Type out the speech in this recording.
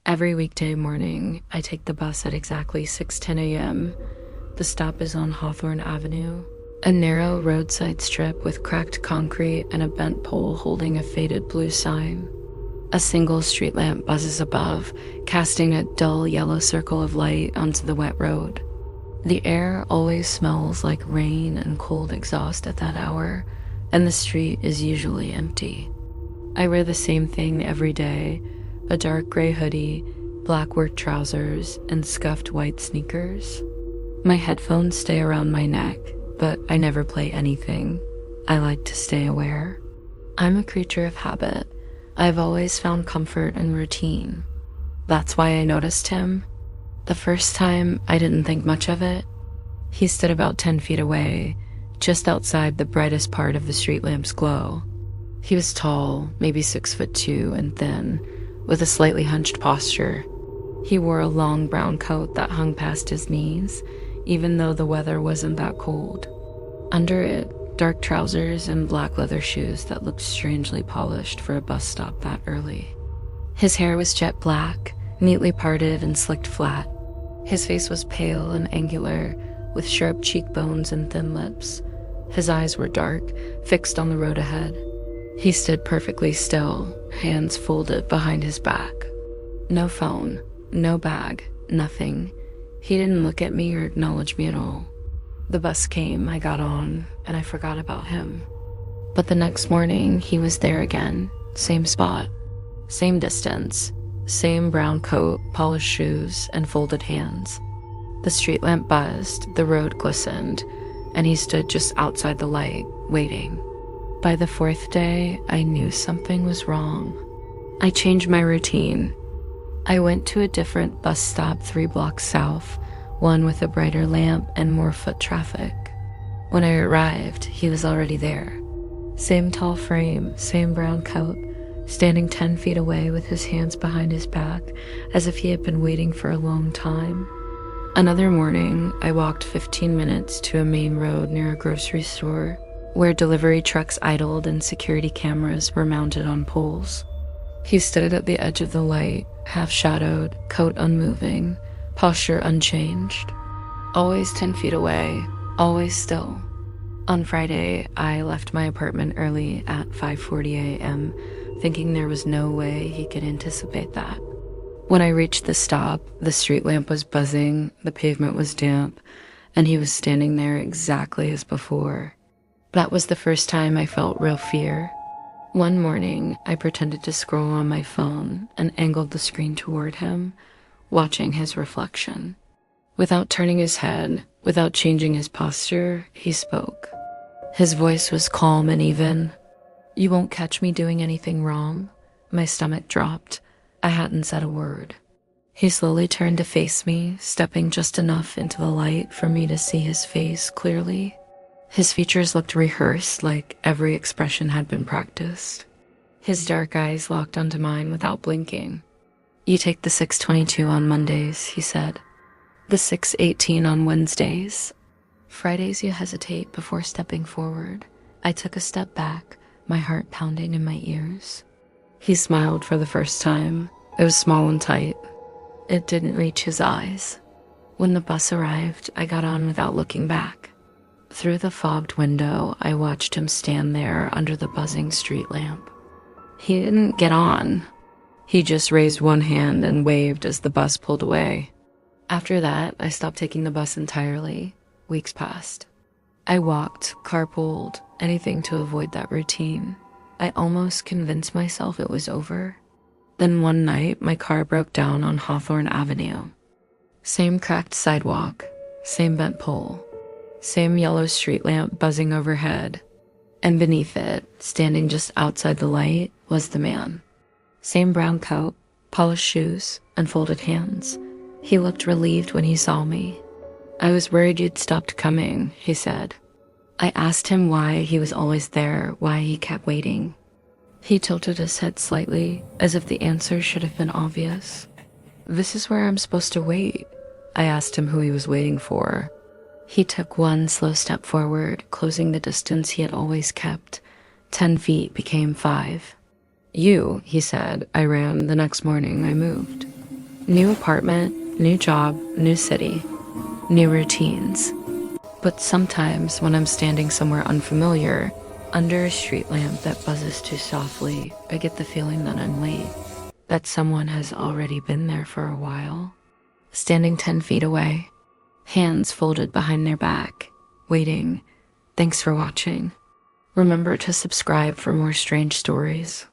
Every weekday morning, I take the bus at exactly 6:10 a.m. The stop is on Hawthorne Avenue, a narrow roadside strip with cracked concrete and a bent pole holding a faded blue sign. A single street lamp buzzes above, casting a dull yellow circle of light onto the wet road. The air always smells like rain and cold exhaust at that hour, and the street is usually empty. I wear the same thing every day: a dark gray hoodie, black work trousers, and scuffed white sneakers. My headphones stay around my neck, but I never play anything. I like to stay aware. I'm a creature of habit. I've always found comfort in routine. That's why I noticed him. The first time, I didn't think much of it. He stood about 10 feet away, just outside the brightest part of the street lamp's glow. He was tall, maybe 6'2", and thin, with a slightly hunched posture. He wore a long brown coat that hung past his knees, even though the weather wasn't that cold. Under it, dark trousers and black leather shoes that looked strangely polished for a bus stop that early. His hair was jet black, neatly parted and slicked flat. His face was pale and angular, with sharp cheekbones and thin lips. His eyes were dark, fixed on the road ahead. He stood perfectly still, hands folded behind his back. No phone, no bag, nothing. He didn't look at me or acknowledge me at all. The bus came, I got on, and I forgot about him. But the next morning, he was there again. Same spot, same distance, same brown coat, polished shoes, and folded hands. The street lamp buzzed, the road glistened, and he stood just outside the light, waiting. By the fourth day, I knew something was wrong. I changed my routine. I went to a different bus stop 3 blocks south, one with a brighter lamp and more foot traffic. When I arrived, he was already there. Same tall frame, same brown coat, standing 10 feet away with his hands behind his back, as if he had been waiting for a long time. Another morning, I walked 15 minutes to a main road near a grocery store, where delivery trucks idled and security cameras were mounted on poles. He stood at the edge of the light, half-shadowed, coat unmoving, posture unchanged. Always 10 feet away, always still. On Friday, I left my apartment early at 5:40 a.m., thinking there was no way he could anticipate that. When I reached the stop, the street lamp was buzzing, the pavement was damp, and he was standing there exactly as before. That was the first time I felt real fear. One morning, I pretended to scroll on my phone and angled the screen toward him, watching his reflection. Without turning his head, without changing his posture, he spoke. His voice was calm and even. "You won't catch me doing anything wrong." My stomach dropped. I hadn't said a word. He slowly turned to face me, stepping just enough into the light for me to see his face clearly. His features looked rehearsed, like every expression had been practiced. His dark eyes locked onto mine without blinking. "You take the 6:22 on Mondays," he said. "The 6:18 on Wednesdays. Fridays you hesitate before stepping forward." I took a step back, my heart pounding in my ears. He smiled for the first time. It was small and tight. It didn't reach his eyes. When the bus arrived, I got on without looking back. Through the fogged window, I watched him stand there under the buzzing street lamp. He didn't get on. He just raised one hand and waved as the bus pulled away. After that, I stopped taking the bus entirely. Weeks passed. I walked, carpooled, anything to avoid that routine. I almost convinced myself it was over. Then one night, my car broke down on Hawthorne Avenue. Same cracked sidewalk, same bent pole, same yellow street lamp buzzing overhead, and beneath it, standing just outside the light, was the man. Same brown coat, polished shoes, and folded hands. He looked relieved when he saw me. "I was worried you'd stopped coming," he said. I asked him why he was always there, why he kept waiting. He tilted his head slightly, as if the answer should have been obvious. "This is where I'm supposed to wait." I asked him who he was waiting for. He took one slow step forward, closing the distance he had always kept. 10 feet became 5. "You," he said. I ran. The next morning, I moved. New apartment, new job, new city, new routines. But sometimes when I'm standing somewhere unfamiliar, under a street lamp that buzzes too softly, I get the feeling that I'm late, that someone has already been there for a while. Standing 10 feet away, hands folded behind their back, waiting. Thanks for watching. Remember to subscribe for more strange stories.